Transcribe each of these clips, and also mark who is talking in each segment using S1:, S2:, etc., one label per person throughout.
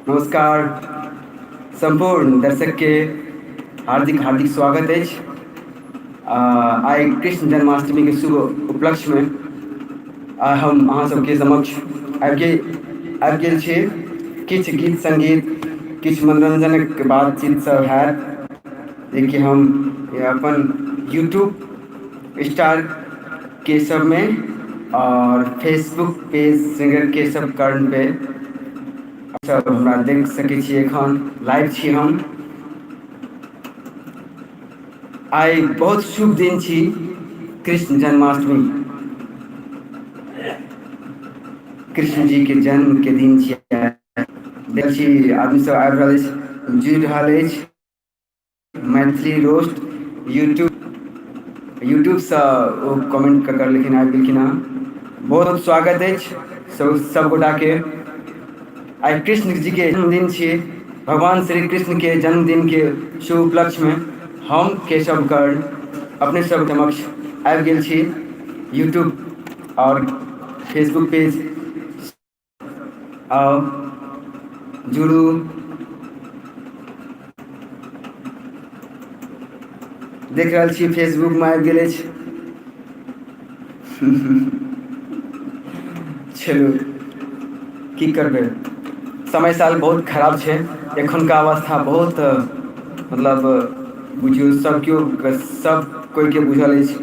S1: नमस्कार संपूर्ण दर्शक के हार्दिक हार्दिक स्वागत अछि। आइ कृष्ण जन्माष्टमी के शुभ उपलक्ष्य में हम अहाँ सबके समक्ष आबि गेल छी। किछु गीत संगीत, किछु मनोरंजनक बातचीत सब हैत, जेकि हम अपन यूट्यूब स्टार के सब में और फेसबुक पेज सिंगर के सब कारण पे सब हमरा देख सकै छी। एखन लाइव छी हम। आइ बहुत शुभ दिन छी, कृष्ण जन्माष्टमी, कृष्ण जी के जन्म के दिन छियै। देख छी आदमी सब आबि रहल अछि, जुड़ि रहल अछि। मैथिली रोस्ट यूट्यूबसँ ओ कमेंट कर लेकिन आबि गेलखिन हँ। बहुत बहुत स्वागत अछि सब गोटाके। आइ कृष्ण जी के जन्मदिन छियै। भगवान श्री कृष्ण के जन्मदिन के शुभ उपलक्ष्य में हम केशव कर्ण अपने सब समक्ष आबि गेल छी। यूट्यूब और फेसबुक पेज आओ जुड़ू। देख रहल छी फेसबुक में आबि गेल अछि। चलू की करबै, समय साल बहुत खराब छै। एखनका अवस्था बहुत मतलब बुझियौ सब कोइके बुझल अछि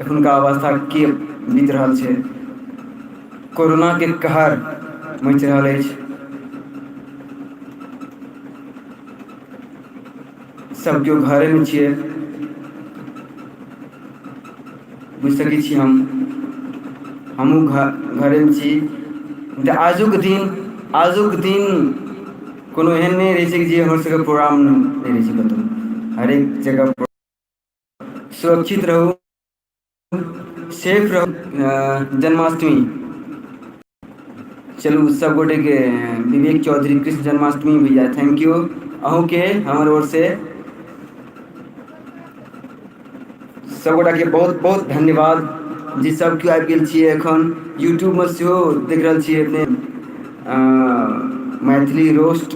S1: एखनका अवस्था की बीत रहल छै। कोरोना के कहर मचि रहल अछि। सब केओ घरे में छियै, बुझि सकै छी हम। हमहूँ घरे में छी। आजुक दिन कोनो एहन नहीं रहे छै कि जे हमर सबके प्रोग्राम नहीं रहे छै कतौ। हरेक जगह सुरक्षित रहू, सेफ रहू। जन्माष्टमी चलू सब गोटे के विवेक चौधरी कृष्ण जन्माष्टमी भैया थैंक यू। अहूँ के हमर ओर से सब गोटा के बहुत बहुत धन्यवाद। जी सब केओ आबि गेल छियै एखन। यूट्यूब में सेहो देख रहल छियै अपने मैथिली रोस्ट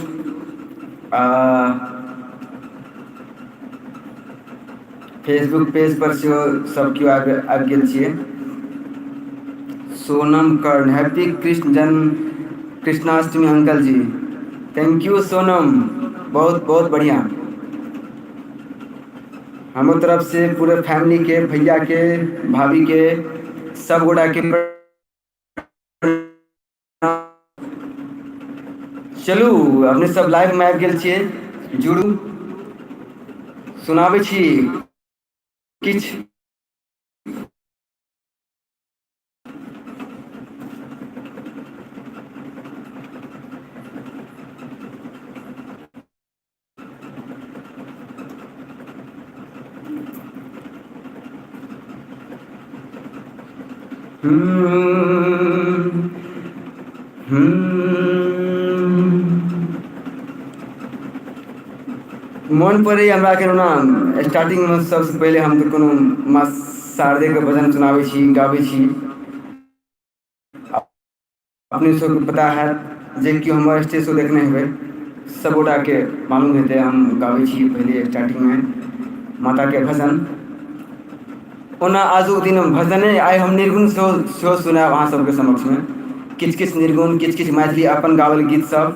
S1: फेसबुक पेज पर सेहो सब केओ आबि गेल छियै। सोनम कर्ण हैप्पी कृष्णाष्टमी अंकल जी। थैंक यू सोनम, बहुत बहुत बढ़िया। हमरो तरफ से पूरे फैमिली के, भैया के, भाभी के, सब गोटा के चलू अपने सब लाइव में आबि गेल छियै, जुड़ू। सुनाबै छी किछु मोन पड़ैए हमरा के ना। स्टार्टिंग में सबसे पहले हम तो कोनो माँ शारदे के भजन सुनाबै छी, गाबै छी। अपने सबके पता हैत जे कि हमर स्टेज शो देखने हेबै, सब गोटा के मालूम हेतै हम गाबै छी पहले स्टार्टिंग में माता के भजन। ओना आजुक दिन भजने आइ हम निर्गुण सेहो सुनायब अहाँ सबके समक्ष में। किछु किछु निर्गुण, किछु किछु मैथिली अपन गावल गीत सब।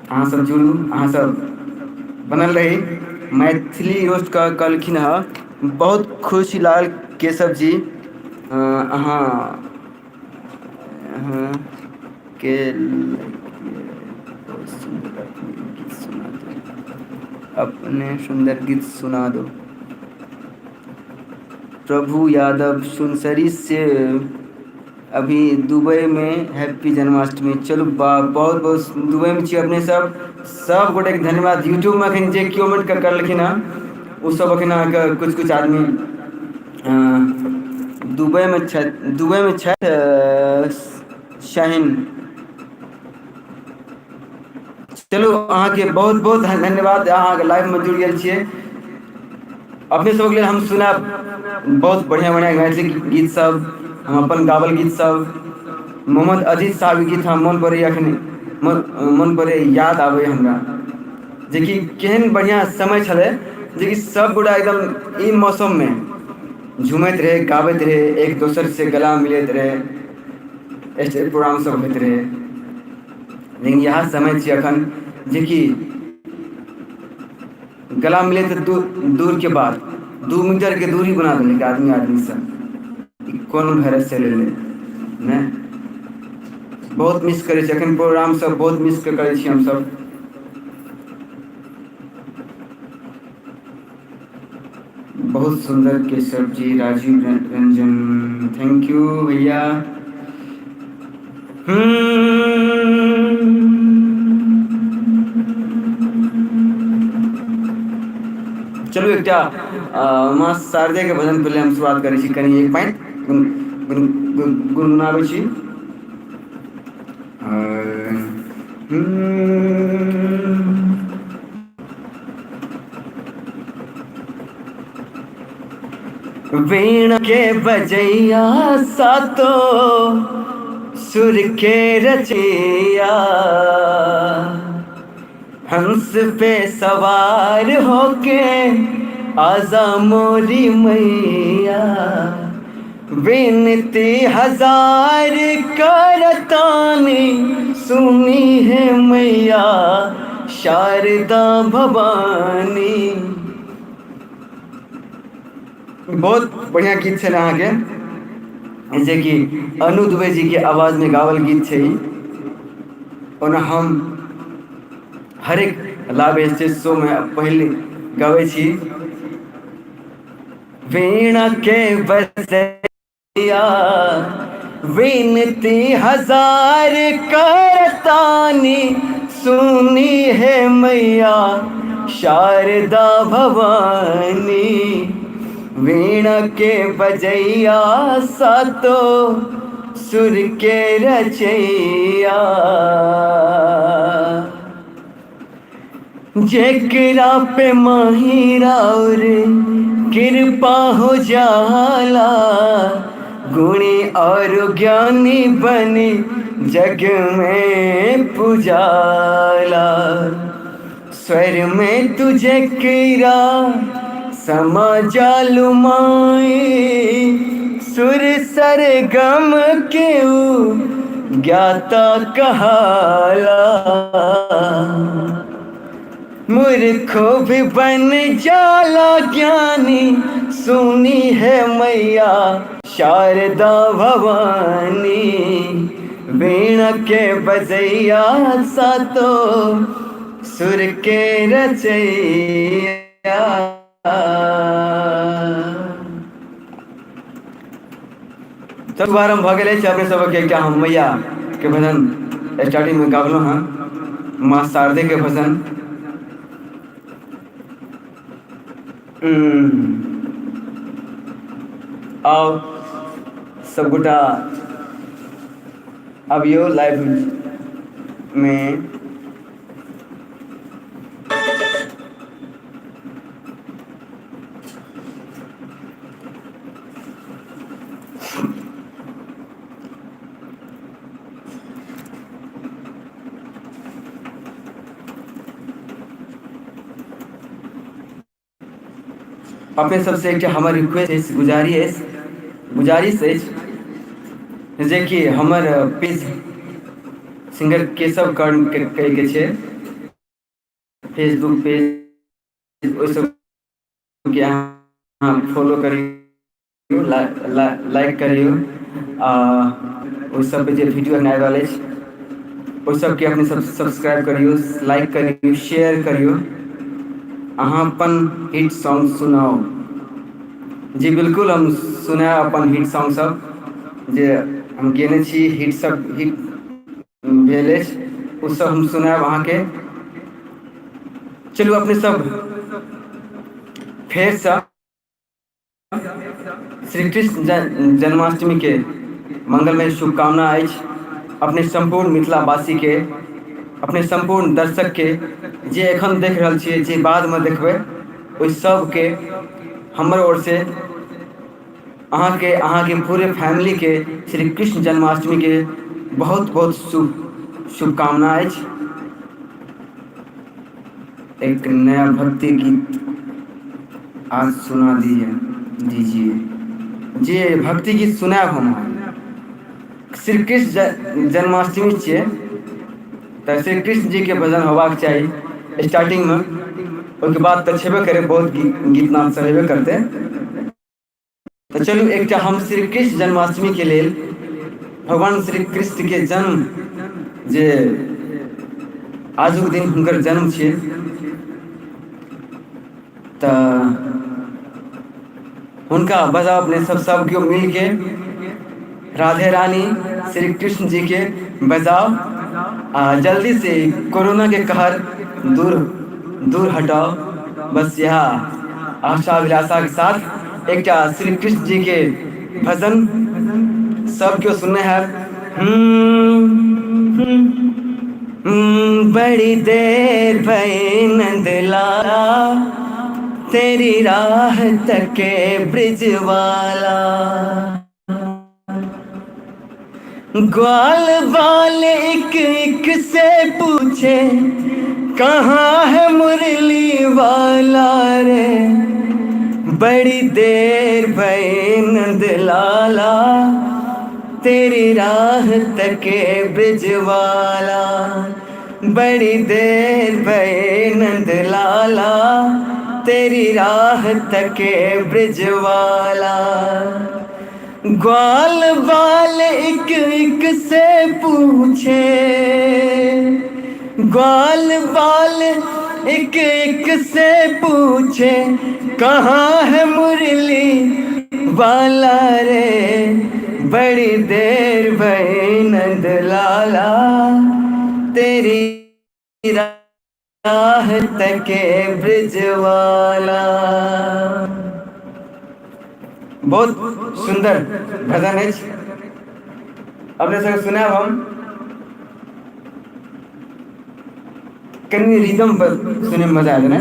S1: अहाँ सब जुड़ू, अहाँ सब बनल रही। मैथिली रोस्ट कहलखिन हँ, बहुत खुशी लागल केशव जी। अहाँ के अपने सुंदर गीत सुना दो। प्रभु यादव सुनसरी से अभी दुबई में हैप्पी जन्माष्टमी। चलू बहुत बहुत दुबई में छियै अपने सब गोटे के धन्यवाद। यूट्यूब में एखन जे कमेंट करलखिन हँ ओ सब एखन अहाँके कुछ आदमी दुबई में छथि। शाहीन, चलू अहाँके बहुत बहुत धन्यवाद। अहाँ लाइव में जुड़ि गेल छियै। अपने सबके लेल हम सुनायब बहुत बढ़िया बढ़िया मैथिली गीत सब। हम अपन गावल गीत सब मोहम्मद अजीज साहब के गीत हम मन पड़े अखन मन पड़े याद आवे हमरा जे कि केहन बढ़िया समय छले जे कि सब गोटा एकदम ई मौसम में झूमैत रहे गाबैत रहे एक दोसर से गला मिलैत रहे स्टेज प्रोग्राम सब होइत रहे। लेकिन यह समय छै अखन जे कि गला मिले तो दूर के बाद 2 मीटर के दूरी बना देलक आदमी से कौन वायरस चले ने बहुत मिस करे अखन प्रोग्राम सब बहुत मिस करे छी हम सब। बहुत सुंदर केशव जी राजीव रंजन थैंक यू भैया। चलू एक माँ शारदे के भजन पहले हम शुरुआत करै छी कनी एक पाइन गुनगुनाबै छी। वीणा के बजैया सातो सुर के रचैया हंस पे सवार होके आजा मोरी मैया विनती हजार करतानी सुनी है मैया शारदा भवानी। बहुत बढ़िया गीत है अहाँ के जे कि अनु दुबे जी के आवाज में गावल गीत है। ओना हम हर एक लाइव स्टेज शो में पहले गावे छी वीणा के बजैया विनती हजार करतानी सुनी है मैया शारदा भवानी वीणा के बजैया सातो सुर के रचैया जेकरा पे माहिरा और कृपा हो जाला गुणी और ज्ञानी बने जग में पुजाला स्वर में तुझे किरा समा जालू माए सुर सरगम के ज्ञाता कहाला मूर्खो भी बन जाला ज्ञानी सुनी है मैया शारदा भवानी वीणा के बजैया सातो सुर के रचैया। सब बार हम भगल अपने सबके क्या हम मैया के भजन स्टार्टिंग में गावलो हाँ माँ शारदे के भजन। आओ सब गोटा अभियो लाइव में अपने सबसे एक हमार रिक्वेस्ट गुजारिश जे कि हमर पेज सिंगर केशव कर्ण के छे फेसबुक पेज ओइ सब के अहाँ फॉलो करियो लाइक करियो ओइ सब पे जे वीडियो बनाए वाले ओइ सब के अपने सब सब्सक्राइब करियो लाइक करियो शेयर करियो अहाँ अपन हिट सॉन्ग सुनाओ। जी बिल्कुल हम सुना अपन हिट सॉन्ग सब जे हम गेने छी हिट भेल उ सब हम सुनाब अहाँ के। चलू अपने सब फेर से श्री कृष्ण जन्माष्टमी के मंगलमय शुभकामना अपने संपूर्ण मिथिलावासी के अपने संपूर्ण दर्शक के जे एखन देख रहल छियै जे बाद में देखबै ओइ सब के हमर ओर से अहाँ के पूरे फैमिली के श्री कृष्ण जन्माष्टमी के बहुत बहुत शुभकामनाएं। एक नया भक्ति गीत आज सुना दीजिए जे भक्ति गीत सुनाब हम श्री कृष्ण जन्माष्टमी छे तो श्री कृष्ण जी के भजन होबाक चाहिए स्टार्टिंग में, उसके बाद तो छेबे करे बहुत गीत नाम सब हेबे करते। तो चलू एक हम श्री कृष्ण जन्माष्टमी के लिए भगवान श्री कृष्ण के जन्म जे आजुक दिन हुनकर जन्म छे तो उनका बजाओ अपने सब क्यों मिल के राधे रानी श्री कृष्ण जी के बजाओ जल्दी से कोरोना के कहर दूर हटाओ। बस यह आशा अभिलाषा के साथ एक श्री कृष्ण जी के भजन सब क्यों सुनने हैं। बड़ी देर भई नंद लाला तेरी राह तके ब्रिज वाला, ग्वाल वाले एक से पूछे कहाँ है मुरली वाला रे। बड़ी देर भई नंद लाला तेरी राह तके ब्रिज वाला, बड़ी देर भई नंद लाला तेरी राह तके ब्रिज वाला। ग्वाल बाल एक से पूछे, ग्वाल बाल एक से पूछे कहाँ है मुरली वाला रे। बड़ी देर भई नंद लाला तेरी राह तके ब्रिज वाला। बहुत सुंदर भजन है, अपने सब सुना हम कनी रिदम पर सुने मजा आते ना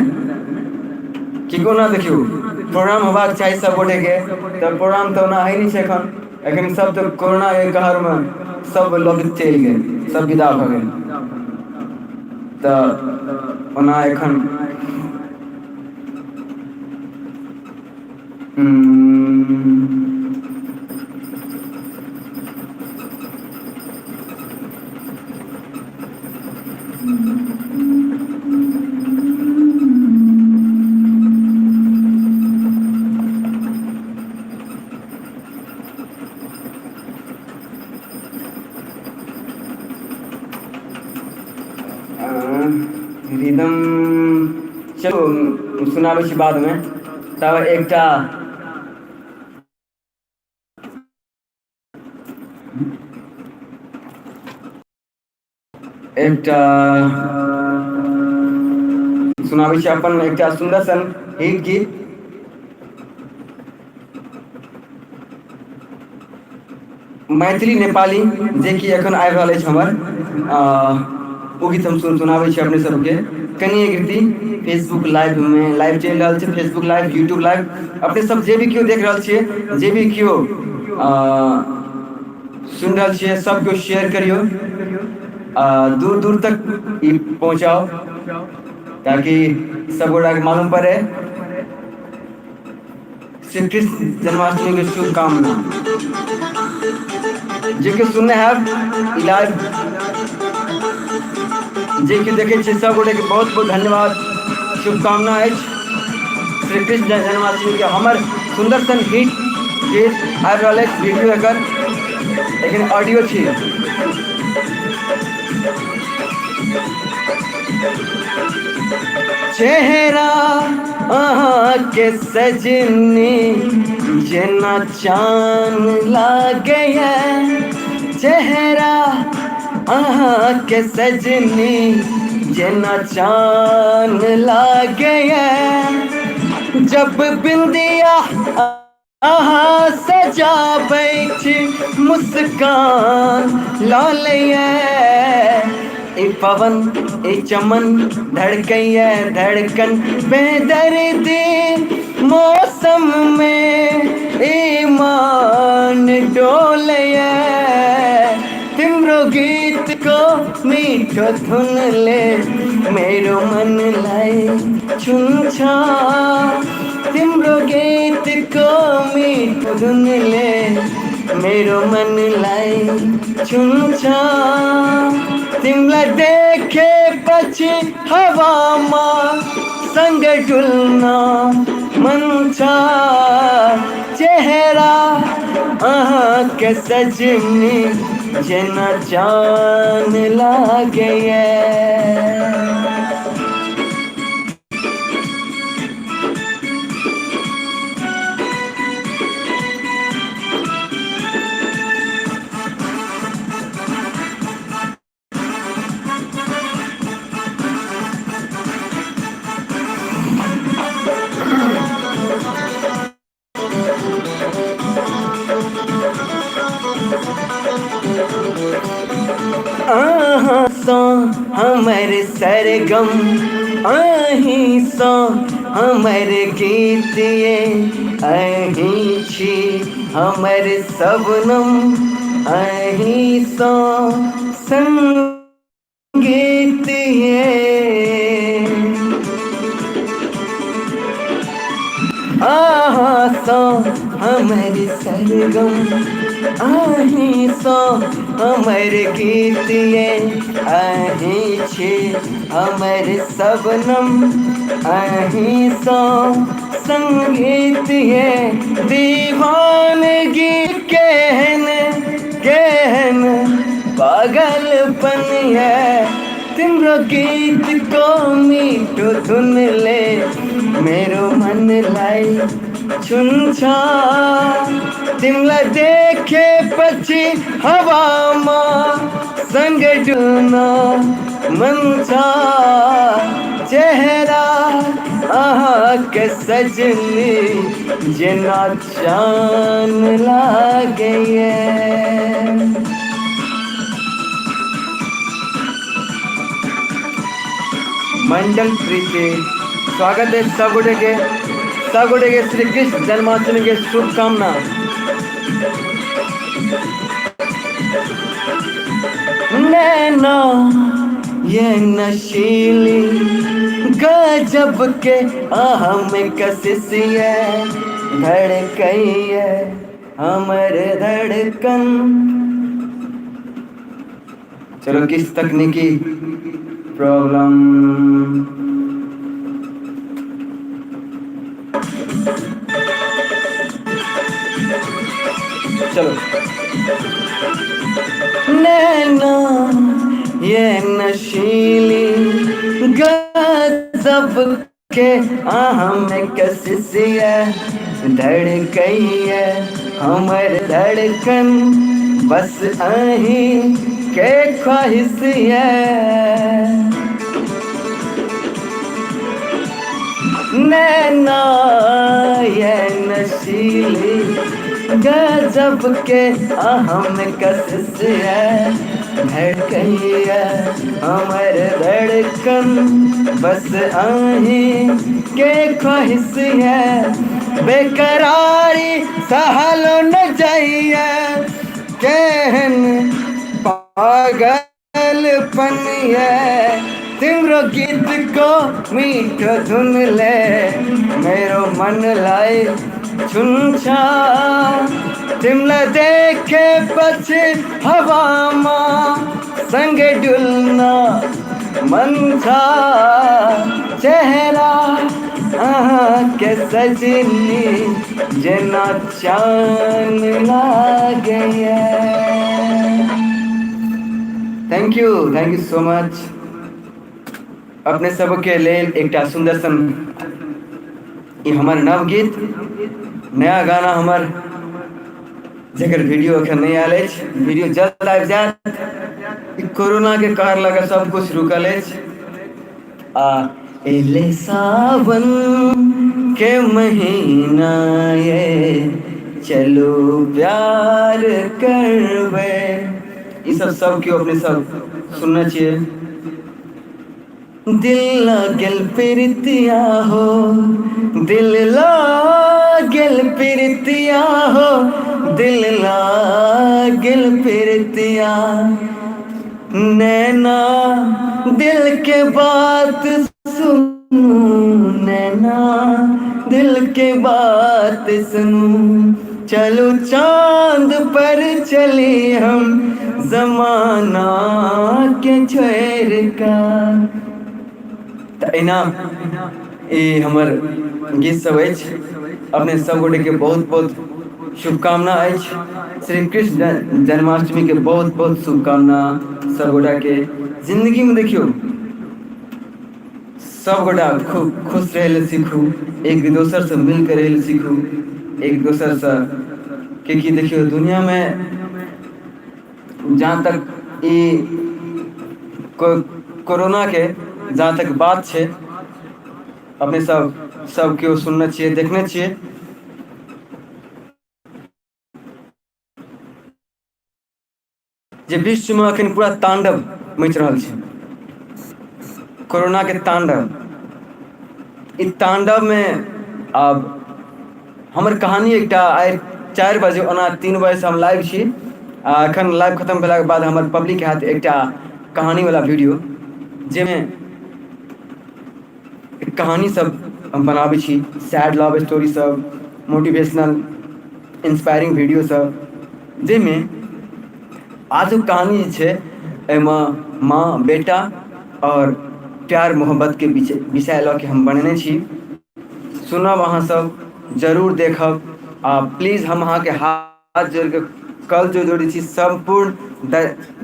S1: कि कोना देखियो प्रोग्राम होबाक चाहिए सब गोटे के, तो प्रोग्राम तो ना है नहीं एखन, एखन सब तो कोरोना के कहर में सब लोग चल गए, सब विदा भ गए। तो ओना एखन रिदम चलो सुनाबे छी बाद में। तब एकटा सुनाबे छी अपन एकटा सुंदर सन हिट गीत। मैथिली नेपाली जे कि एखन आबि रहल अछि हमर वो गीत हम सुनाबे छी अपने सबके। कनी एक रीति फेसबुक लाइव में लाइव चल रहा है, फेसबुक लाइव यूट्यूब लाइव, अपने सब जे भी क्यों देख रहा छे, जे भी क्यों सुन रहा छे, सब क्यों शेयर करियो, दूर दूर तक पहुंचाओ ताकि सब गोटा के मालूम पड़े। श्री कृष्ण जन्माष्टमी की शुभकामना जे सुनने हैं लाइव जे देखे सब गोटे के बहुत बहुत धन्यवाद, शुभकामना है। श्री कृष्ण जन्माष्टमी के हमार सुंदर सन हिट गीत आ रहा है वीडियो एकर, लेकिन ऑडियो छी। चेहरा अहाँ के सजनी जना चांद लागे, चेहरा अहाँ के सजनी जना चांद लागे। जब बिंदिया अहाँ सजाबै छी मुस्कान लालिए। ए पवन ए चमन धड़कैया धड़कन बेदर्दी मौसम में ईमान मीठो धुन ले मेरो मन लाई छुन्छ तिम्रो गीतको मीठो धुन ले मेरो मनलाई छुन्छ तिमीलाई देखेपछि हावामा सँगै डुल्न मन छ चेहरा के सजनी जना जान लागे सो हमर सरगम अही सो हमर गीत ये अही छी हमर सबनम अही सो संगीत ये सो हमर सरगम अही सो हमर गीत ये अही छी हमर सबनम अही सो संगीत ये दीवानगी कहन कहन पागलपन है तिम्रो गीत को मीठो धुन ले मेरो मन लाई छुन्छ तिमीलाई देखेपछि हावामा सँगै डुल्न मन छ चेहरा के सजनी जना जान लागे मंडल प्रीति स्वागत है सबुडे के श्री कृष्ण जन्माष्टमी के शुभकामना नैना ये नशीली गजब के हम कशिश है धड़कई है हमर धड़कन चलो किस तकनीकी प्रॉब्लम चलो नैना ये नशीली गजब के हम कशिश है धड़कई है हमर धड़कन बस अही के ख्वाहिश है नैना ये नशीली गजब के हम कशिश है धड़कई है हमर धड़कन बस अही के ख्वाहिश है बेकरारी सहलो न जाइए कहन पागलपन है तिम्रो गीत को मीठो धुन ले मेरो मन लाई छुन्छ तिमीलाई देखेपछि हावामा सँगै डुल्न मन छ चेहरा के सजनी जना चान लागे थैंक यू सो मच अपने सबके लेल एकटा सुंदर सन हमार नव गीत नया गाना हमार जकर वीडियो अखन नहीं आयल अछि वीडियो जल्द आबि जायत कोरोना के कहर लगे सब कुछ रुकल अछि आ एले सावन के महीना ये चलो प्यार करबे ई सब क्यों अपने सब सुनना चाहिए दिल लागल प्रीतिया हो दिल लागल प्रीतिया हो दिल लागल प्रीतिया नैना दिल के बात सुनू, नैना दिल के बात सुनू, चलो चांद पर चले हम जमाना के छोड़ का। तऽ एना ई हमर गीत सब अछि। अपने सब गोटे के बहुत बहुत शुभकामना अछि। श्री कृष्ण जन्माष्टमी के बहुत बहुत शुभकामना सब गोटा के। जिंदगी में देखियो सब गोटा खूब खुश रहे ले सीखू, एक दोसर से मिल कर रहे ले सीखू, एक दोसर से कि देखियो दुनिया में जहाँ तक कोरोना के जहाँ तक बात है, अपने सब केओ सुनने छिए देखने छिए। जे विश्व में अखन पूरा तांडव मच रहा है, कोरोना के तांडव। इस तांडव में अब हमर कहानी एकटा आइ 4 बजे ओना 3 बजे से हम लाइव छी। एखन लाइव खत्म भेला के बाद हमर पब्लिक हैत एकटा कहानी वाला वीडियो, जेमें कहानी सब हम बनाबै छी, सैड लव स्टोरी सब, मोटिवेशनल इंस्पायरिंग वीडियो सब, जेमें आजुक कहानी छै एहिमे माँ बेटा और प्यार मोहब्बत के विषय लऽ के हम बनेने छी। सुनब अहाँ सब, जरूर देखब। आ प्लीज हम अहाँ के हाथ जोड़ के कल जोड़ै छी संपूर्ण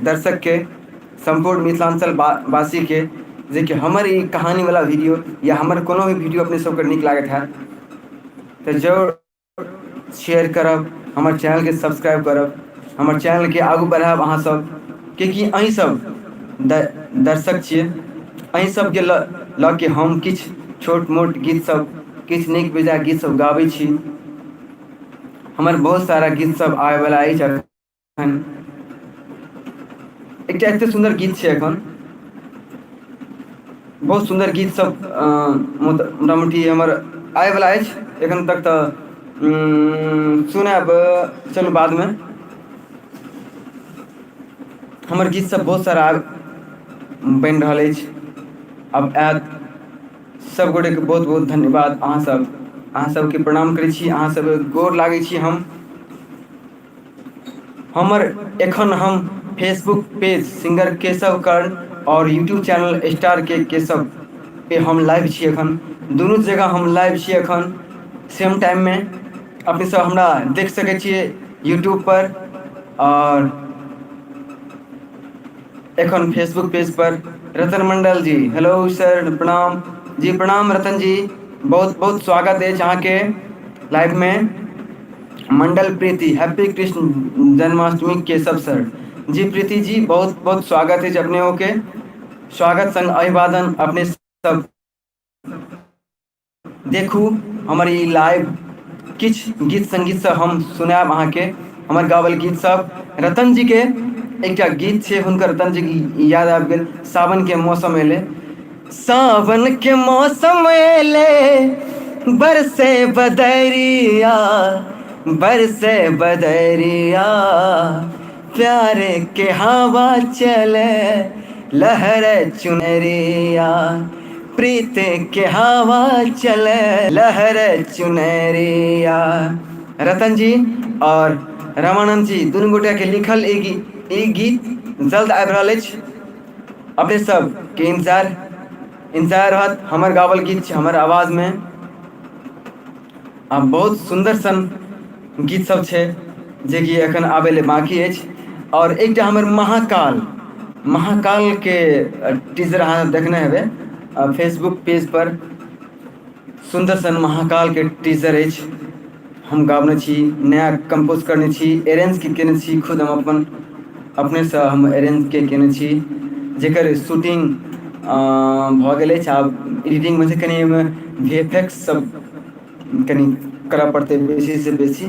S1: दर्शक के, संपूर्ण मिथिलांचल वासी के, जे कि हमर ई कहानी वाला वीडियो या हमर कोनो भी वीडियो अपने सबके नीक लागत है तो जरूर शेयर करब, हमर चैनल के सब्सक्राइब करब, हमर चैनल के आगू बढ़ाब अहाँ सब, क्योंकि अहीं सब दर्शक छिए। अहीं सब के लऽ के हम किछ छोट मोट गीत सब, किछ नीक बेजाय गीत सब गाबै छी। हमर बहुत सारा गीत सब आबै वाला अछि। एखन एकटा एते सुंदर गीत छै, एखन बहुत सुंदर गीत सब मोटामोटी हमर आबै वाला अछि। एखन तक तऽ सुनब, चलू बाद में। हमर गीत सब बहुत सारा बनि रहल अछि, अब आयत। सब गोटे के बहुत बहुत धन्यवाद। अहाँ सबके प्रणाम करै छी, अहाँ सब गोर लागै छी। हमर एखन हम फेसबुक पेज सिंगर केशव कर्ण और यूट्यूब चैनल स्टार के केशव पे हम लाइव छी। एखन दुनू जगह हम लाइव छी एखन सेम टाइम में। अपने सब हमरा देख सकै छिए यूट्यूब पर और एखन फेसबुक पेज पर। रतन मंडल जी, हेलो सर, प्रणाम जी। प्रणाम रतन जी, बहुत बहुत स्वागत है अहाँ के लाइव में। मंडल प्रीति, हैप्पी कृष्ण जन्माष्टमी केशव सर जी। प्रीति जी, बहुत बहुत स्वागत है अपने के। स्वागत संग अभिवादन। अपने सब देखू हमर ई लाइव, किछ गीत संगीत सब हम सुनाब अहाँ के, हमर गावल गीत सब। रतन जी के एकटा गीत छै, हुनकर रतन जी के याद आबि गेल। सावन के मौसम एले, सावन के मौसम एले, बरसे बदरिया, बरसे बदरिया, प्यारे के हवा चले, लहरे चुनरिया, प्रीत के हवा चले, लहरे चुनरिया। रतन जी और रामानंद जी दुनू गोटा के लिखल ई गीत जल्द आबि रहल अछि। अपने सब के इंतजार रहत। हमर गावल गीत छै, हमर आवाज में। बहुत सुंदर सन गीत सब छै, जे कि एखन आबै ले बाकी अछि। और एकटा हमर महाकाल के टीजर अहाँ देखने हेबै फेसबुक पेज पर। सुंदर सन महाकाल के टीजर अछि, हम गाबने छी, नया कंपोज करने छी, अरेंज के केने छी खुद हम अपने से हम अरेंज के केने छी, जेकर शूटिंग भऽ गेल अछि। आब एडिटिंग में से कनि VFX सब कनि करऽ पड़तै, बेसी से बेसी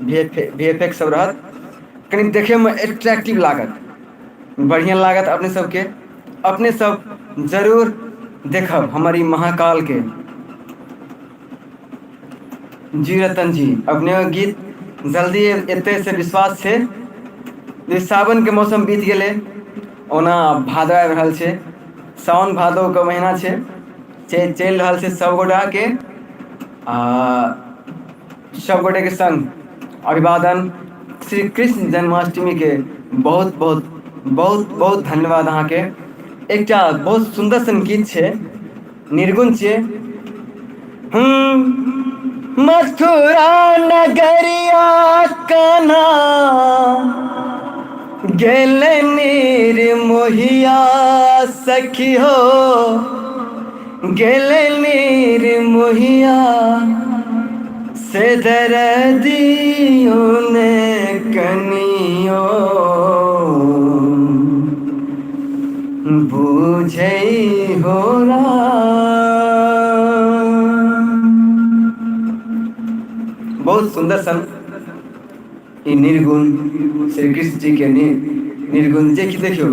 S1: VFX सब रहत, कनि देखे में एट्रैक्टिव लागत, बढ़िया लागत अपने सबके। अपने सब जरूर देखब हमर ई महाकाल के। जी रतन जी, अपने गीत जल्दी एते से विश्वास छै। सावन के मौसम बीत गेले, ओना भादव आबि रहल छै, सावन भादवके महीना छै, चलि रहल छै सब गोटाके आ सब गोटेके संग अभिवादन। श्री कृष्ण जन्माष्टमीके बहुत बहुत बहुत बहुत धन्यवाद अहाँके। एकटा बहुत सुन्दर सन गीत छै, निर्गुण छियै। मथुरा नगरिया कान्हा गेल निर्मोहिया सखी हो, गेल निर्मोहिया से दर्दियों ने कनियो बूझे हो बहुत सुंदर सन ई निर्गुण श्री कृष्ण जी के निर्गुण जे कि देखियो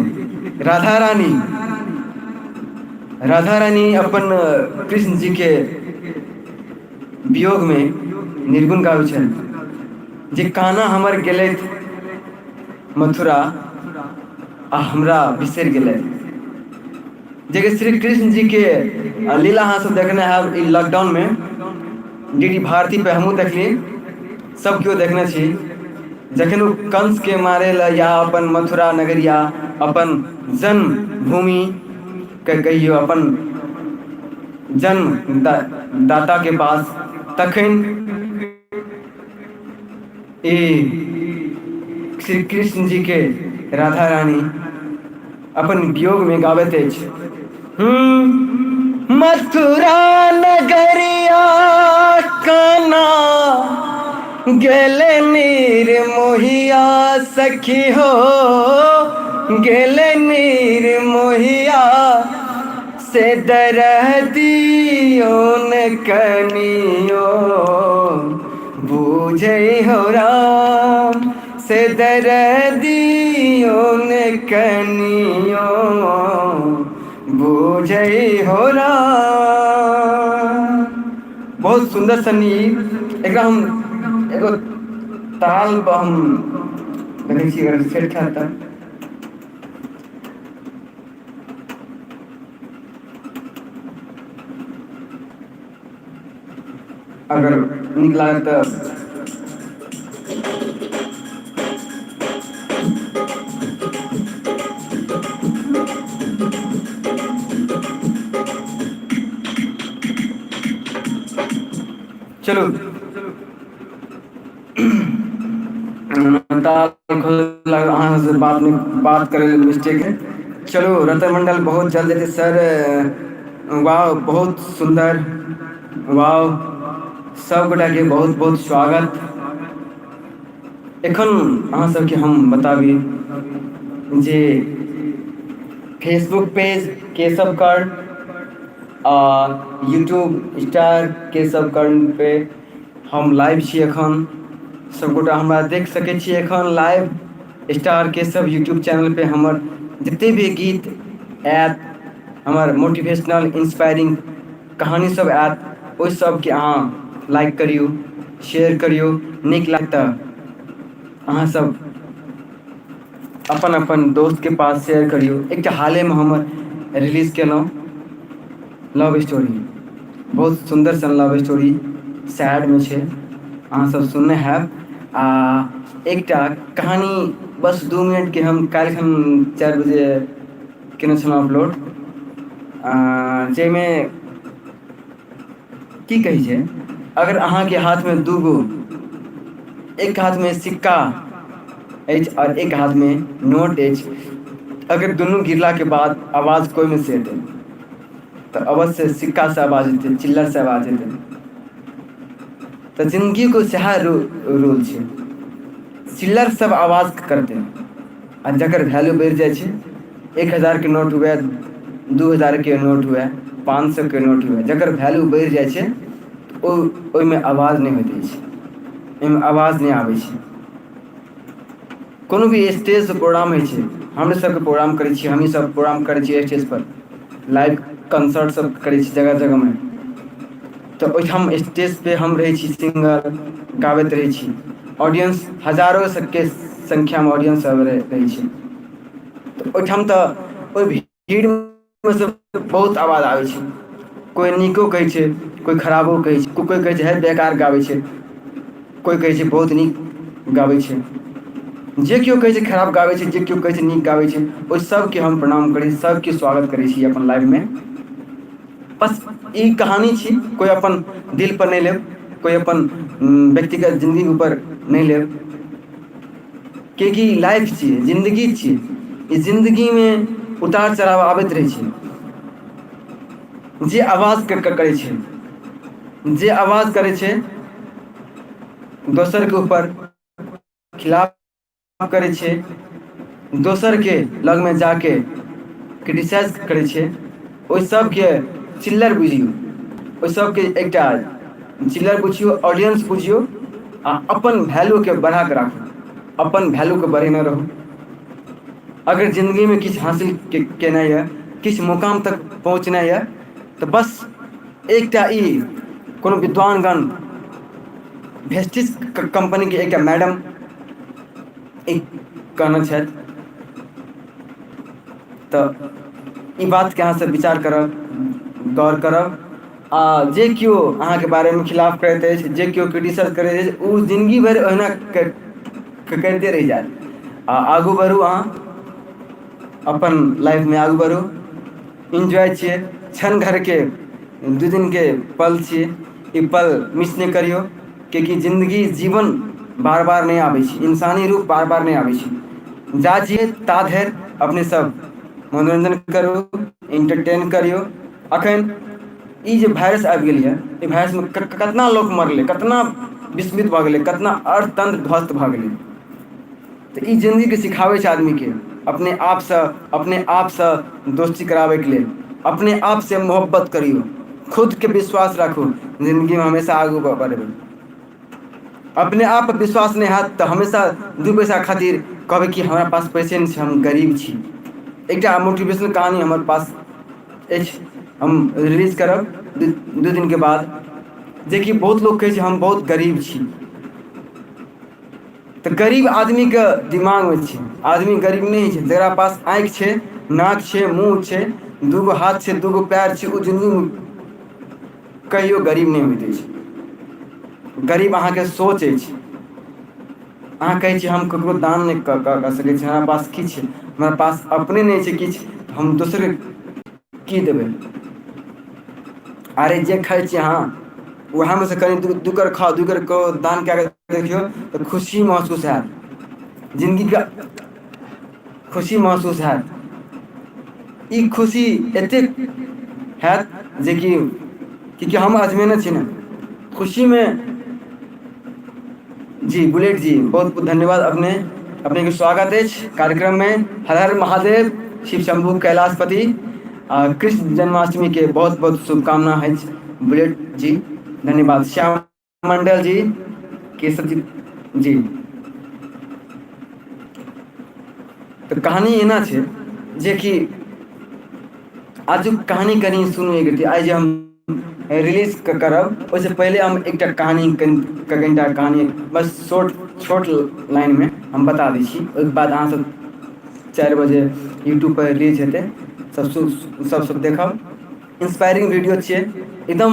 S1: राधा रानी अपन कृष्ण जी के वियोग में निर्गुण गाबै छन जे कान्हा हमर गेलैथ मथुरा आ हमरा बिसरि गेलैथ। जे कि श्री कृष्ण जी के लीला अहाँ सब देखने हैब ई लॉकडाउन में डीडी भारती पे हमहूँ देखली, सब केओ देखने छी। जखन ओ कंस के मारे ला या अपन मथुरा नगरिया अपन जन्म भूमि के कहियो अपन जन्म दाता के पास, तखन श्री कृष्ण जी के राधा रानी अपन वियोग में गाबैत अछि। मथुरा नगरिया कान्हा गेल निर्मोहिया सखी हो, गेल निर्मोहिया से दर्दियों ने कनियो बूझे हो राम, से दर्दियों ने कनियो बूझे हो राम। बहुत सुंदर सनी एकरा हम एगो ताल पर हम देखै छी अगर सेट खाता अगर नीक लागत तऽ चलो अहाँ से बात करे मिस्टेक है। चलो रतन मंडल बहुत जल्द एतै सर। वाह बहुत सुंदर, वाह सब गोटा के बहुत बहुत स्वागत। एखन अहाँ सबके हम बताबी जे फेसबुक पेज केशव कर्ण आ यूट्यूब स्टार केशव कर्ण पे हम लाइव छी। एखन सब गोटा हमरा देख सकै छी एखन live star Keshav YouTube channel पे हमर जते भी गीत आयत, हमर मोटिवेशनल इंस्पायरिंग कहानी सब आयत, ओहि सबके अहाँ लाइक करियौ, शेयर करियौ। नीक लागत अहाँ सब अपन अपन दोस्त के पास शेयर करियौ। एकटा हाले में हम रिलीज केलहुँ लव स्टोरी, बहुत सुंदर सन लव स्टोरी, सैड में छै, अहाँ सब सुनने हैब। आ एकटा कहानी बस 2 मिनट के हम काल्हिखन 4 बजे केने छलहुँ अपलोड, जाहिमे की कहै छै, अगर अहाँके हाथ में दूगो, एक हाथ में सिक्का अछि और एक हाथ में नोट अछि, अगर दुनू गिरला के बाद आवाज कोई में से एतै तो अवश्य सिक्का से आवाज एतै, चिल्लर से आवाज एतै। तो जिंदगी को सएह रूल छै, चिल्लर सब आवाज करतै आ जकर वैल्यू बढ़ि जाइ छै, 1000 के नोट हुए, 2000 के नोट हुए, 500 के नोट हुए, जकर वैल्यू बढ़ि जाइ छै ओहिमे आवाज नहीं होइत अछि, एहिमे आवाज नहीं आबै छै। कोनो भी स्टेज प्रोग्राम होइ छै, हमरे सबके प्रोग्राम करै छियै, हमही सब प्रोग्राम करै छियै स्टेज पर, लाइव कंसर्ट सब करै छी जगह जगह में। तो ओहिठाम स्टेज पे हम रहै छी सिंगर, गाबैत रहै छी, ऑडियंस हजारों के संख्या में ऑडियंस सब रहै छै। तो ओहिठाम तऽ ओहि भीड़मे से बहुत आवाज आबै छै। कोई नीको कहै छै, कोई खराबो कहै छै, कोई कहै छै हे बेकार गाबै छै, कोई कहै छै बहुत नीक गाबै छै। जे केओ कहै छै खराब गाबै छै, जे केओ कहै छै नीक गाबै छै, ओहि सबके हम प्रणाम करै छी, सबके स्वागत करै छी अपन लाइफमे। बस ई कहानी छी, कोई अपन दिल पर नहि लेब, कोई अपन व्यक्तिगत जिंदगी ऊपर नहि लेब, किएकि लाइफ छियै, जिंदगी छियै, ई जिंदगीमे उतार चढ़ाव आबैत रहै छै। जे आवाज करै छै, जे आवाज करै छै दोसरके ऊपर, खिलाफ करै छै, दोसरके लगमे जाके क्रिटिसाइज करै छै, ओहि सबके चिल्लर बुझियौ, ओहि सबके एकटा चिल्लर बुझियौ, ऑडियंस बुझियौ, आ अपन वैल्यूके बढ़ा कऽ राखू, अपन वैल्यूके बढ़ेने रहू। अगर जिन्दगीमे किछु हासिल केनाइ यए, किछु मुकाम तक पहुँचनाइ यए, तऽ बस एकटा ई कोनो विद्वानगण, वेस्टिज कंपनीके एकटा मैडम ई कहने छथि, तऽ ई बातके अहाँसँ विचार करब, गौर करब, आ जे केओ अहाँके बारेमे खिलाफ करैत अछि, जे केओ क्रिटिसाइज करैत अछि, ओ जिन्दगी भरि ओहिना करिते रहि जायत। आ आगू बढ़ू, अहाँ अपन लाइफमे आगू बढ़ू, इन्जॉय छियै, क्षण घरके 2 दिनके पल छियै, ई पल मिस नहि करियौ, किएकि जिन्दगी जीवन बार बार नहि आबै छै, इंसानी रूप बार बार नहि आबै छै। जा जियै ता धरि अपने सब मनोरंजन करू, इंटरटेन करियौ। अखन ई जे वायरस आबि गेल यए, ई वायरसमे कितना लोक मरलै, कितना विस्मित भऽ गेलै, कितना अर्थतंत्र ध्वस्त भऽ गेलै। तऽ ई जिन्दगीके सिखाबै छै आदमीके अपने आपसँ दोस्ती कराबैके लेल, अपने आपसँ मोहब्बत करियौ, खुदके विश्वास राखू, जिन्दगीमे हमेशा आगू बढ़बै। अपने आप पर विश्वास नहि हैत तऽ हमेशा 2 पैसा खातिर कहबै कि हमरा पास पैसे नहि छै, हम गरीब छी। एकटा मोटिवेशनल कहानी हमर पास अछि, हम रिलीज करब 2 दिनके बाद, जेकि बहुत लोक कहै छै हम बहुत गरीब छी। तऽ गरीब आदमीके दिमागमे छै, आदमी गरीब नहीं छै। जकरा पास आँखि छै, नाक छै, मुँह छै, 2 गो हाथ छै, 2 गो पैर छै, ओ जिन्दगीमे कहियो गरीब नहि होइत अछि। गरीब अहाँके सोच अछि। अहाँ कहै छी हम ककरो दान नहि कऽ सकै छी, हमरा पास की छै, हमरा पास अपने नहि छै किछु, हम दोसरके की देबै। अरे जे खाइ छी अहाँ, उएहमे से कनि 2 कर खाउ, 2 कर दान कए कऽ देखियौ, तऽ खुशी महसूस हैत, जिन्दगीके खुशी महसूस हैत। ई खुशी एतेक हैत जेकि हम आजमेने छी ने खुशीमे। जी बुलेट जी, बहुत बहुत धन्यवाद। अपनेके स्वागत अछि कार्यक्रममे। हर हर महादेव, शिव शंभू कैलाशपति, आ कृष्ण जन्माष्टमीके बहुत बहुत शुभकामना अछि बुलेट जी, धन्यवाद। श्याम मंडल जी, केशव जी। तऽ कहानी एना छै जेकि आजुक कहानी कनि सुनू एक रत्ती। आइ जे हम रिलीज करब, ओहिसँ पहिले हम एकटा कनिटा कहानी बस शॉर्ट लाइनमे हम बता दै छी, ओहिके बाद अहाँसब 4 बजे यूट्यूबपर रिलीज हेतै, सब देखब। इंस्पायरिंग वीडियो छियै, एकदम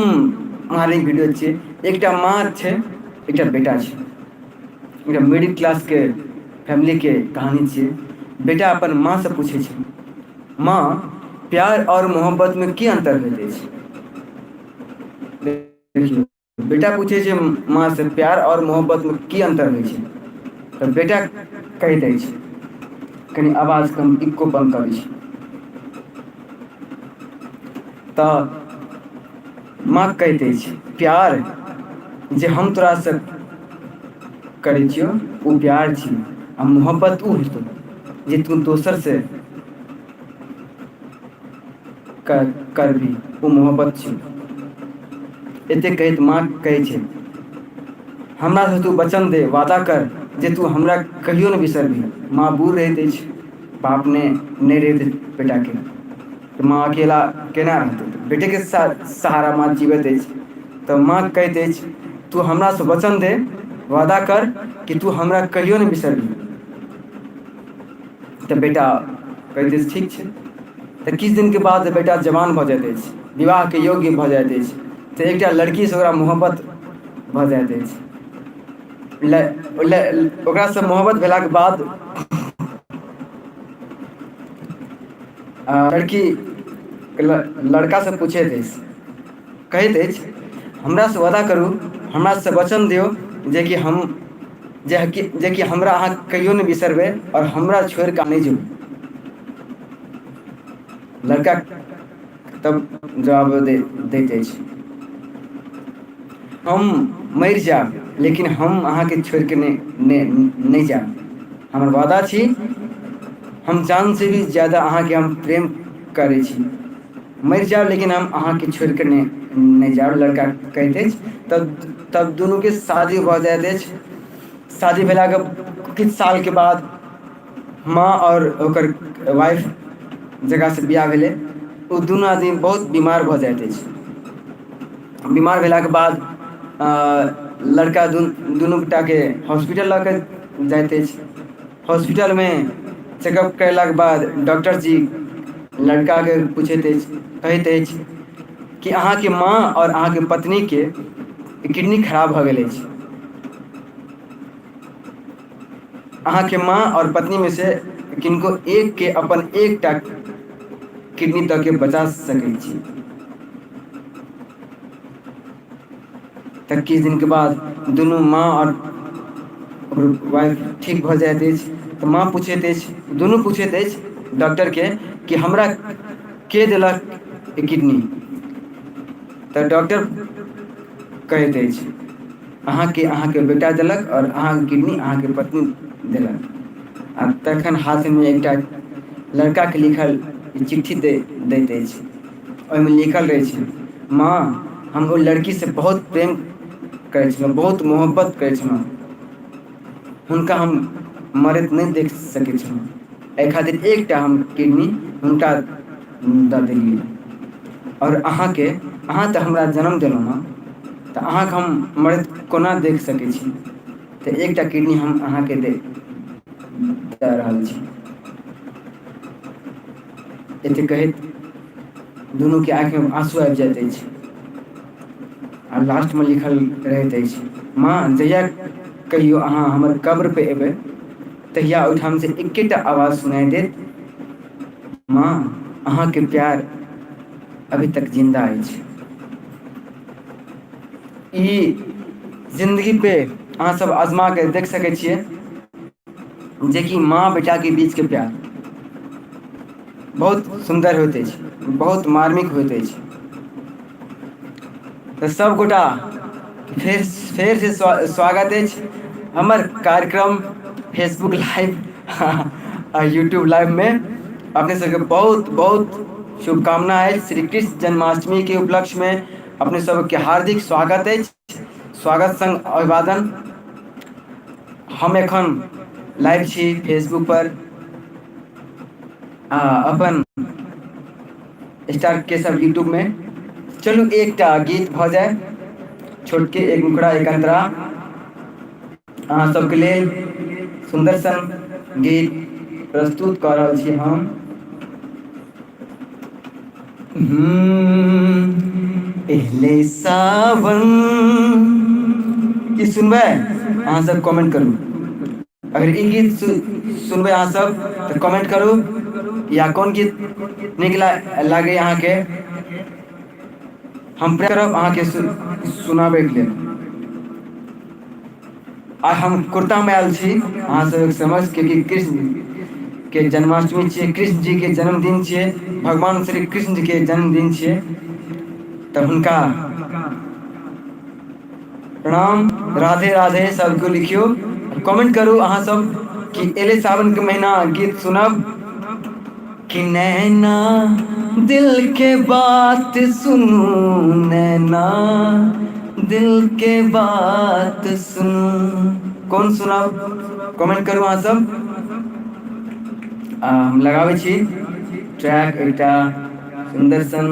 S1: मार्मिक वीडियो छियै। एकटा माँ छै, एकटा बेटा छै, एकटा मिडिल क्लासके फैमिलीके कहानी छियै। बेटा अपन माँसँ पूछै छै, माँ प्यार और मोहब्बतमे की अन्तर होइत अछि। देखियौ, बेटा पूछै छै माँसँ प्यार और मोहब्बतमे की अन्तर होइ छै, तऽ बेटा कहैत अछि, कनि आवाज कम, इको बन्द कऽ दै छी। तऽ माँ कहैत अछि, प्यार जे हम तोरासँ करै छियौ ओ प्यार छी, आ मोहब्बत ओ हेतौ जे तू दोसरसँ करबी, ओ मोहब्बत छी। एतेक कहैत माँ कहै छै, हमरासँ तू वचन दे, वादा कर जे तू हमरा कहियो नहि बिसरबही। माँ बूढ़ रहैत अछि, बाप नहि रहैत अछि बेटाके, तऽ माँ अकेला केना रहतै, बेटेके सहारा माँ जीवैत अछि। तऽ माँ कहैत अछि, तू हमरासँ वचन दे, वादा कर कि तू हमरा कहियो नहि बिसरबही। तऽ बेटा कहैत अछि ठीक छै। तऽ किछु दिनके बाद बेटा जवान भऽ जाइत अछि, विवाहके योग्य भऽ जाइत अछि, तऽ एकटा लड़कीसँ ओकरा मोहब्बत भऽ जाइत अछि। ओकरासँ मोहब्बत भेलाके बाद लड़की लड़कासँ पूछैत अछि, कहैत अछि हमरासँ वादा करू, हमरासँ वचन दियौ जेकि हमरा अहाँ कहियो नहि बिसरबै आओर हमरा छोड़ि कऽ नहि जेबै। लड़का तब जवाब दैत अछि, हम मरि जायब लेकिन हम अहाँके छोड़ि कऽ नहि जायब। हमर वादा छी, हम जानसँ भी ज्यादा अहाँके हम प्रेम करै छी। मरि जायब लेकिन हम अहाँके छोड़ि कऽ नहि जायब, लड़का कहैत अछि। तब दुनूके शादी भऽ जाइत अछि। शादी भेलाके किछु सालके बाद माँ और ओकर वाइफ जकरासँ बियाह भेलै, ओ दुनू आदमी बहुत बीमार भऽ जाइत अछि। बीमार भेलाके बाद लड़का दुनू गोटाके हॉस्पिटल लऽ कऽ जाइत अछि। हॉस्पिटलमे चेकअप कयलाके बाद डॉक्टर जी लड़काके पूछैत अछि, कहैत अछि कि अहाँके माँ और अहाँके पत्नीके किडनी खराब भऽ गेल अछि। अहाँके माँ और पत्नीमे से किनको एकके अपन एकटा किडनी दऽ के बचा सकै छी। तऽ किछु दिनके बाद दुनू माँ और ओकर वाइफ ठीक भऽ जाइत अछि। तऽ माँ पूछैत अछि, दुनू पूछैत अछि डॉक्टरके कि हमरा के देलक किडनी। तऽ डॉक्टर कहैत अछि अहाँके बेटा देलक और अहाँके किडनी अहाँके पत्नी देलक। आ तखन हाथमे एकटा लड़काके लिखल चिट्ठी दैत अछि। ओहिमे लिखल रहै छै, माँ हम ओहि लड़कीसँ बहुत प्रेम करै छलहुँ, बहुत मोहब्बत करै छलहुँ, हुनका हम मरैत नहि देख सकै छलहुँ, एहि खातिर एकटा हम किडनी हुनका दऽ देलियै। और अहाँ तऽ हमरा जन्म देलहुँ ने, तऽ अहाँके हम मरैत कोना देख सकै छी। तऽ एकटा किडनी हम अहाँके दऽ रहल छी। एतेक कहैत दुनूके आँखिमे आँसू आबि जाइत अछि। आ लास्टमे लिखल रहैत अछि, माँ जहिया कहियो अहाँ हमर कब्रपर अयबै तहिया ओहिठामसँ एकेटा आवाज सुनाइ देत, माँ अहाँके प्यार अभी तक जिन्दा अछि। ई जिन्दगी पे अहाँ सब आजमा के देख सकै छियै जेकि माँ बेटाके बीचके प्यार बहुत सुन्दर होइत अछि, बहुत मार्मिक होइत अछि। तऽ सभगोटा फेरसँ स्वागत अछि हमर कार्यक्रम फेसबुक लाइव आ यूट्यूब लाइवमे। अपने सबके बहुत बहुत शुभकामना अछि। श्री कृष्ण जन्माष्टमीके उपलक्ष्यमे अपने सबके हार्दिक स्वागत अछि, स्वागत संग अभिवादन। हम एखन लाइव छी फेसबुक पर अपन स्टार केशव यूट्यूबमे। चलू एकटा गीत भऽ जाय, छोटके एक मुखड़ा एक अंतरा अहाँ सबके लेल सुन्दर सन गीत प्रस्तुत कऽ रहल छी हम। एहले सावन की सुनबै अहाँ सब कमेंट करू। अगर ई गीत सुनबै अहाँ सब तऽ कमेंट करू, या कोन गीत नीक लागैए अहाँके, हम प्रयास करब अहाँके सुनाबैके लेल। आइ हम कुर्तामे आयल छी अहाँ सबके समझ, क्योंकि कृष्ण के जन्माष्टमी छियै, कृष्ण जी के जन्मदिन छियै, भगवान श्री कृष्ण जी के जन्मदिन छियै। तऽ हुनका प्रणाम, राधे राधे सबके लिखियौ, कमेंट करू अहाँ सब कि एले सावन के महीना गीत सुनब कि नैना दिल के बात सुनू, नैना दिल के बात सुनू। कोन सुनब कमेंट करू अहाँ सब। हम लगाबै छी ट्रैक एकटा सुन्दर सन।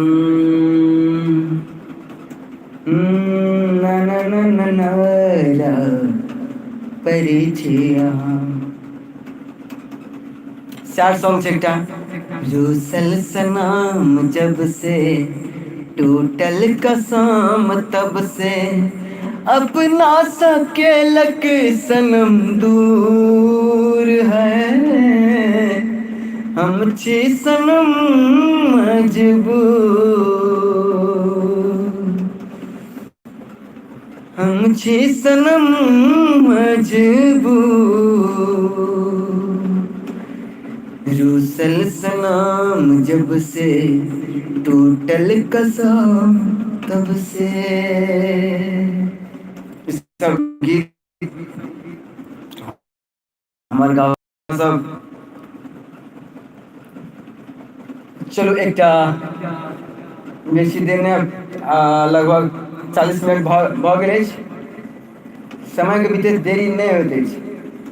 S1: परी छी अहाँ सैड सॉन्ग छै एकटा। रूसल सनम जब से टूटल कसम तब से अपना सकेलक सनम दूर है, हम छी सनम मजबूर, हम छी सनम मजबूर। रूसल सनम जब से टूटल कसम तब से। सब गीत हमार गाँव सब। चलो एकटा बेसी देर ने लगभग 40 मिनट भऽ गेल अछि। समय के बीते देरी नहीं होते अछि।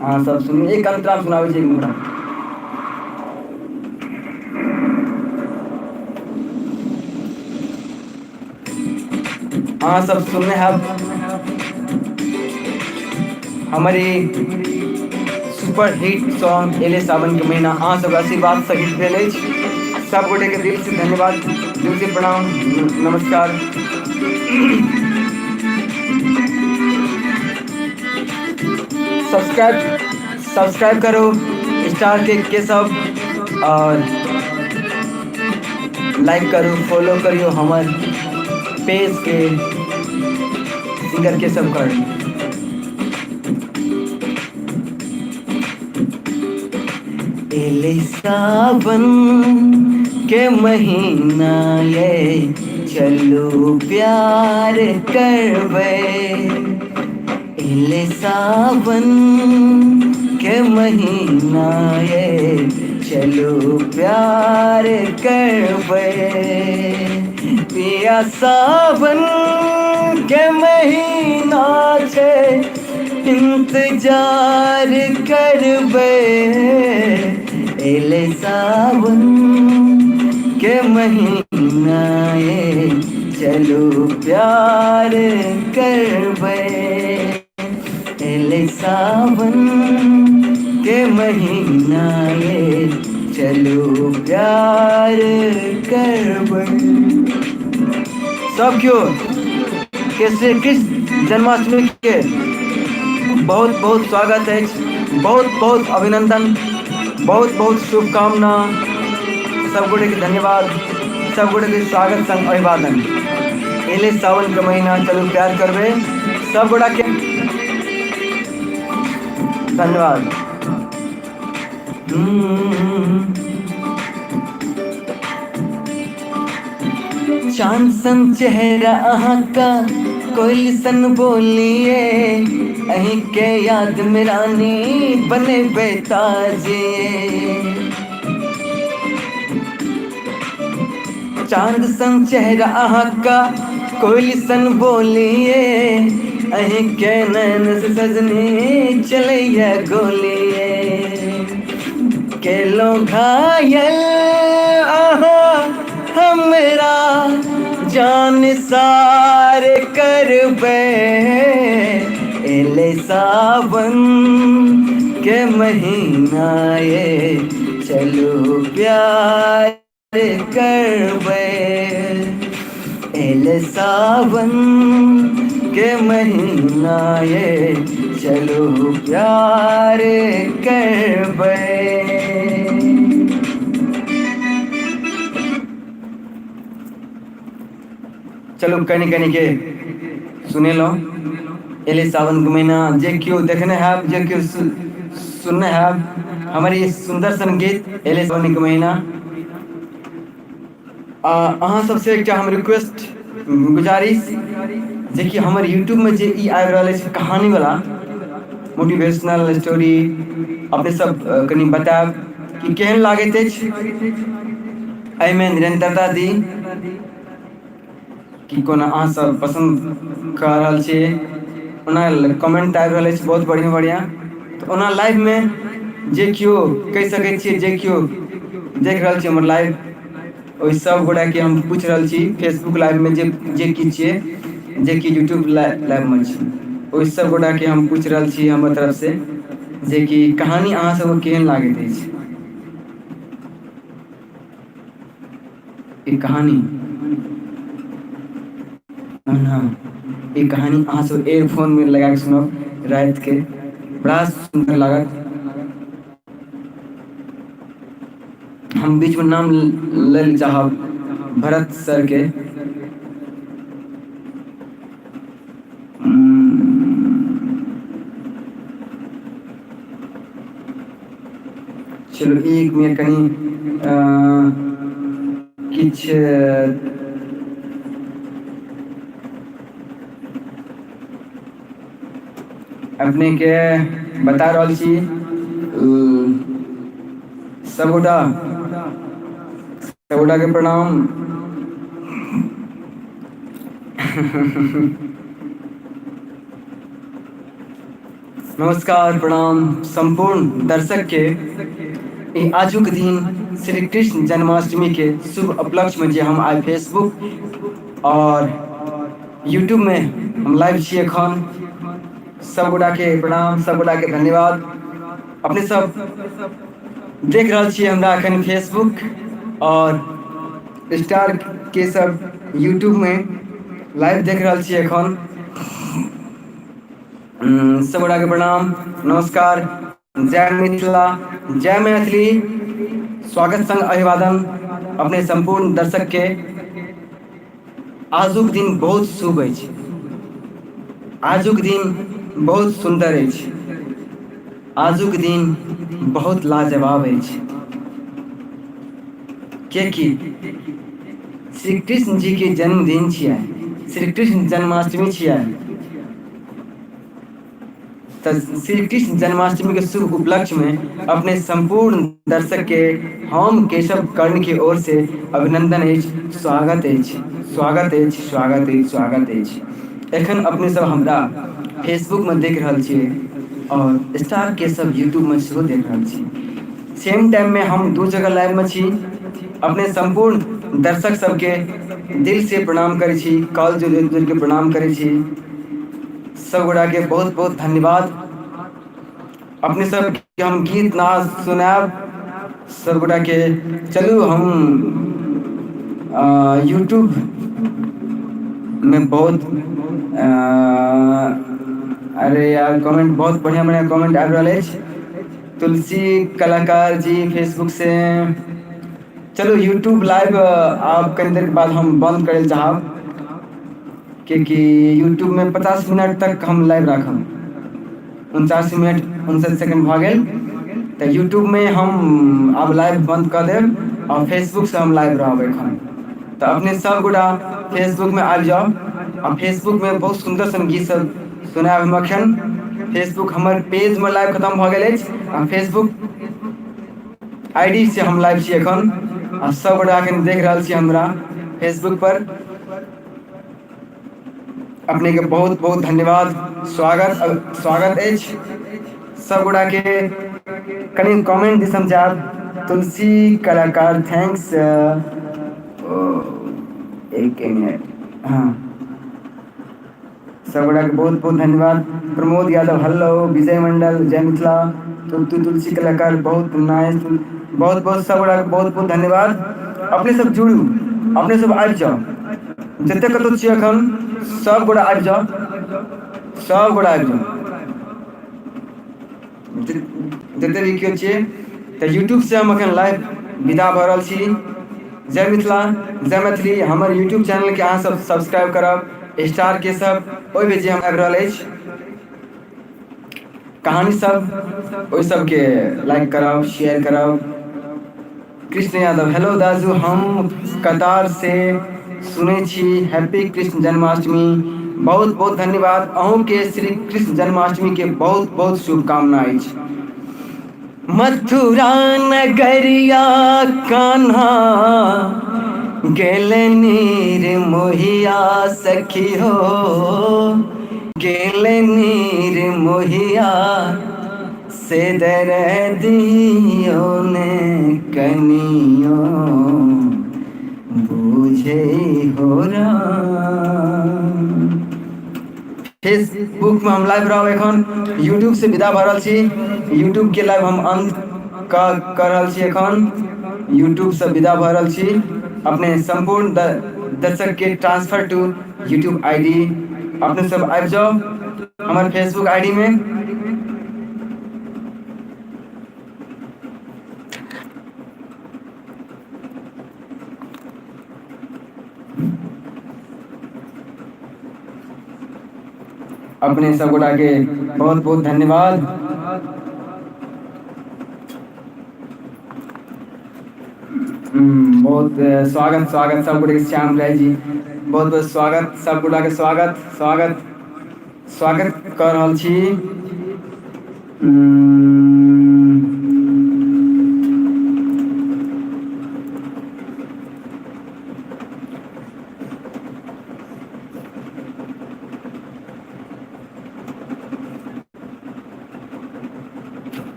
S1: अहाँ सब सुनू, एक अंतरा सुनाबै छी एक मुद्दा। अहाँ सब सुनने हैब हमारी सुपर हिट सॉन्ग एले सावन के महीना। अहाँ सब आशीर्वाद से हिट भेल अछि। सब गोटे के दिल से धन्यवाद, दिल से प्रणाम, नमस्कार। सब्सक्राइब करो स्टार के सब, और लाइक करो, फॉलो करियो हमार पेज के, सिंगर के सब कर। एले सावन के महीना ये चलो प्यार करबे। एले सावन के महीना ये चलो प्यार करबे। पिया सावन के महीना छे इंतजार करबे। एले सावन के महीना ये चलो प्यार करबे। एले सावन के महीना ये चलो प्यार करबे। सब क्यों के श्री कृष्ण जन्माष्टमी के बहुत बहुत स्वागत है, बहुत बहुत अभिनंदन, बहुत बहुत शुभकामना। सब गोटे के धन्यवाद, सब गोटे के स्वागत संग अभिवादन। एले सावन के महीना चलो प्यार करबे। सब गोटा के धन्यवाद। चांद सन चेहरा अहाँ का, कोयल सन बोलिए, अहीं के याद में रानी बने बेताजे। चांद सन चेहरा अहाँ का, कोयल सन बोलिए, अहीं के नैन से सजनी चलैया गोलिए। के लो घायल अहाँ हमरा जान सार करबे। एले सावन के महीना ये चलो प्यार करबे। एले सावन के महीना ये चलो प्यार करबे। चलो कनी कनी के सुने लो। एले सावन के महीना जे क्यों देखने हैं, जे क्यों सुनने हैं हमारी सुंदर सन गीत एले सावन के महीना। अहाँ सबसे एक हम रिक्वेस्ट गुजारिश जे कि हमारे यूट्यूब में जे ई आबि रहल है कहानी वाला मोटिवेशनल स्टोरी, अपने सब कनी बताएब कि केहन लागैत अछि, एहिमे निरंतरता दी कि कोना अहाँ सब पसंद कर रहल छी। ओना कमेंट आबि रहल अछि बहुत बढ़िया बढ़िया। तो ओना लाइव में जे क्यों कहि सकै छियै, जे क्यों देख रहल छी हमर लाइव, ओहि सब गोटा के हम पूछ रहल छी फेसबुक लाइव में जे कि छियै, जे कि यूट्यूब लाइव में छी, ओहि सब गोटा के हम पूछ रहल छी हमर तरफ से जे कि कहानी अहाँ सब केहन लागैत अछि। एक कहानी एक कहानी अहाँ सब एयरफोन में लगा के सुनो रात के, बड़ा सुंदर लागत। हम बीच में नाम ले चाहब भरत सर के। चलो एक मिनट कहीं किछ अपने के बता रहल छी। सबगोटा के प्रणाम। नमस्कार प्रणाम संपूर्ण दर्शक के। आजुक दिन श्री कृष्ण जन्माष्टमी के शुभ उपलक्ष्य में जे हम आज फेसबुक और यूट्यूब में हम लाइव छी एखन। सब गोटा के प्रणाम, सब गोटा के धन्यवाद। अपने सब देख रहा छी हमरा एखन फेसबुक और स्टार के सब यूट्यूब में लाइव देख रहा छी एखन। सब गोटा के प्रणाम, नमस्कार, जय मिथिला, जय मैथिली। स्वागत संग अभिवादन अपने संपूर्ण दर्शक के। आजुक दिन बहुत शुभ अछि, आजुक दिन बहुत सुंदर अछि, आजुक दिन बहुत लाजवाब अछि। कियाकि श्री कृष्ण जी के जन्मदिन छियै, श्री कृष्ण जन्माष्टमी छियै। श्री कृष्ण जन्माष्टमी के शुभ उपलक्ष्य में अपने संपूर्ण दर्शक के हम केशव कर्ण की ओर से अभिनंदन अछि, स्वागत अछि, स्वागत अछि, स्वागत अछि, स्वागत अछि। एखन अपने सब हमरा फेसबुक में देख रहल छियै और स्टार के सब यूट्यूब में सेहो देख रहल छी। सेम टाइम में हम दू जगह लाइव में छी। अपने संपूर्ण दर्शक सबके दिल से प्रणाम करै छी, कॉल जोड़ के प्रणाम करै छी। सब गोटा के बहुत बहुत धन्यवाद। अपने सब के हम गीत नाद सुनाब सब गोटा के। चलू हम यूट्यूब में बहुत अरे यार कमेंट बहुत बढ़िया बढ़िया कमेंट आ रहा है। तुलसी कलाकार जी फेसबुक से। चलो यूट्यूब लाइव आप कई देर के बाद हम बंद करे चाहब, क्योंकि यूट्यूब में 50 मिनट तक हम लाइव रखब। 49 मिनट 59 सेकंड भ गेल तो यूट्यूब में हम अब लाइव बंद कर देब और फेसबुक से हम लाइव रहब एखन। तो अपने सब गोटा फेसबुक में आ जाओ और फेसबुक में बहुत सुंदर सन गीत सब सुनाब हम एखन। फेसबुक हमर पेज में लाइव खत्म भ गेल अछि और फेसबुक आईडी से हम लाइव छी एखन और सब गोटा एखन देख रहल छी हमरा फेसबुक पर। अपने के बहुत बहुत धन्यवाद, स्वागत अछि सब गोटा के। कनी कमेंट दिसन जाब। तुलसी कलाकार थैंक्स। एक मिनट, हाँ सब गोटा के बहुत बहुत धन्यवाद। प्रमोद यादव हेलो, विजय मंडल जय मिथिला, तुलसी कलाकार बहुत नाइस, बहुत बहुत सब गोटा के बहुत बहुत धन्यवाद। अपने सब जुड़ू, अपने सब आबि जाओ, जते कतौ छी एखन सब गोटा आबि जाओ, सब गोटा आबि जाओ, जते भी केओ छियै। तो यूट्यूब से हम एखन लाइव विदा भ रहल छी। जय मिथिला, जय मैथिली। हमर यूट्यूब चैनल के अहाँ सब सब्सक्राइब करब, स्टार के सब ओहि में जे हम आबि रहल अछि कहानी सब, ओहि सब के लाइक करब, शेयर करब। कृष्ण यादव हेलो दाजू, हम कतार से सुनै छी, हैप्पी कृष्ण जन्माष्टमी। बहुत बहुत धन्यवाद। अहूँ के श्री कृष्ण जन्माष्टमी के बहुत बहुत शुभकामना अछि। मथुरा नगरिया कान्हा गेल नीर मोहिया सखी हो, गेल नीर मोहिया से दर्दियों ने कनियो बूझे हो राम। फेसबुक में हम लाइव रहब एखन, यूट्यूब से विदा भ रहल छी। यूट्यूब के लाइव हम अंत कर रहल छी एखन, यूट्यूब से विदा भ रहल छी। अपने संपूर्ण दर्शक के ट्रांसफर टू यूट्यूब आईडी। अपने सब आबि जाओ हमारे फेसबुक आईडी में। अपने सब गोटा के बहुत बहुत धन्यवाद। बहुत स्वागत स्वागत सब गोटे श्याम राय जी, बहुत बहुत स्वागत सब गोटा के स्वागत स्वागत स्वागत कर रहल छी।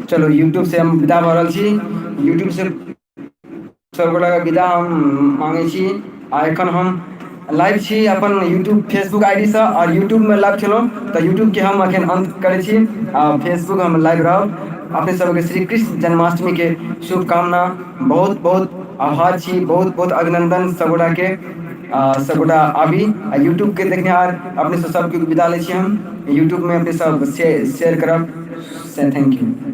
S1: चलो यूट्यूब से हम विदा भऽ रहल छी। यूट्यूब से सब गोटा के विदा हम मांगे छी। आ एखन हम लाइव छी अपन यूट्यूब फेसबुक आईडी से, और यूट्यूब में लाइव छलहुँ तऽ यूट्यूब के हम अखन अंत करै छी। आ फेसबुक हम लाइव रहब। अपने सबके श्री कृष्ण जन्माष्टमी के शुभकामना, बहुत बहुत आभार छी, बहुत बहुत अभिनंदन सब गोटा के। सब गोटा आबी आ यूट्यूब के देखनिहार अपने से सबके विदा लै छी हम। यूट्यूब में अपने सब शेयर करब। Thank U.